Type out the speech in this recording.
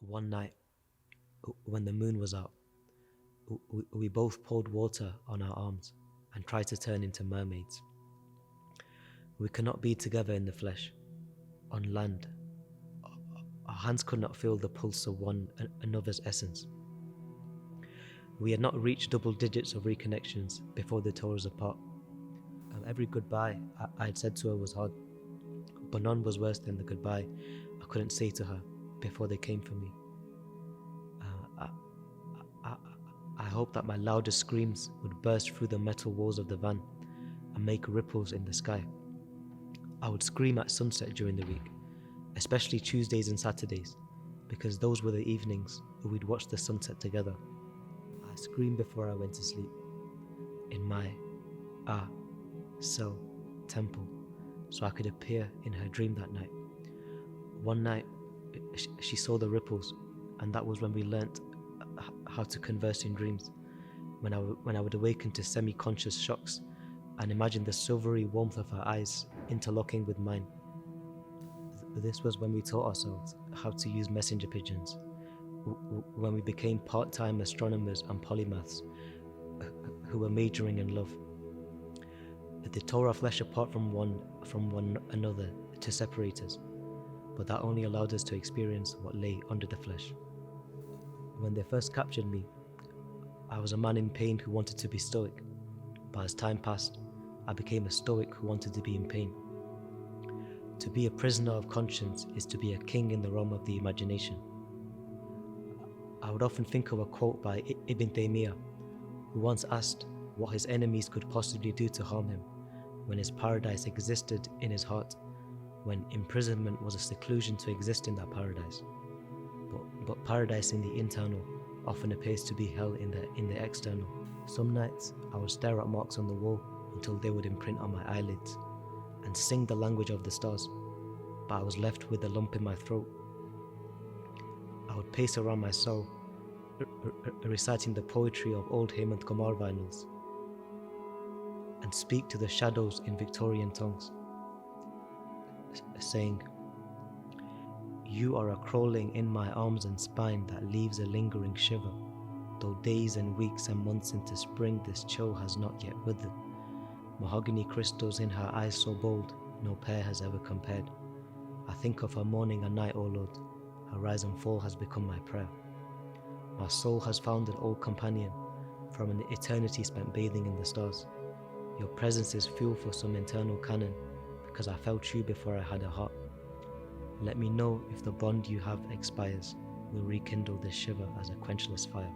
One night, when the moon was out, we both poured water on our arms and tried to turn into mermaids. We could not be together in the flesh. On land, our hands could not feel the pulse of one another's essence. We had not reached double digits of reconnections before they tore us apart. Every goodbye I had said to her was hard, but none was worse than the goodbye I couldn't say to her before they came for me. I hoped that my loudest screams would burst through the metal walls of the van and make ripples in the sky. I would scream at sunset during the week, especially Tuesdays and Saturdays, because those were the evenings we'd watch the sunset together. I screamed before I went to sleep, in my cell temple, so I could appear in her dream that night. One night, she saw the ripples, and that was when we learnt how to converse in dreams, when I would awaken to semi-conscious shocks and imagine the silvery warmth of her eyes interlocking with mine. This was when we taught ourselves how to use messenger pigeons, when we became part-time astronomers and polymaths who were majoring in love. They tore our flesh apart from one another to separate us, but that only allowed us to experience what lay under the flesh. When they first captured me, I was a man in pain who wanted to be stoic, but as time passed, I became a stoic who wanted to be in pain. To be a prisoner of conscience is to be a king in the realm of the imagination. I would often think of a quote by Ibn Taymiyyah, who once asked what his enemies could possibly do to harm him when his paradise existed in his heart, when imprisonment was a seclusion to exist in that paradise. But paradise in the internal often appears to be hell in the external. Some nights I would stare at marks on the wall until they would imprint on my eyelids and sing the language of the stars, but I was left with a lump in my throat. I would pace around my cell, reciting the poetry of old Hemant Kumar vinyls, and speak to the shadows in Victorian tongues, saying, "You are a crawling in my arms and spine that leaves a lingering shiver, though days and weeks and months into spring this chill has not yet withered. Mahogany crystals in her eyes so bold, no pair has ever compared. I think of her morning and night, O Lord, her rise and fall has become my prayer. My soul has found an old companion from an eternity spent bathing in the stars. Your presence is fuel for some internal cannon, because I felt you before I had a heart. Let me know if the bond you have expires, will rekindle this shiver as a quenchless fire."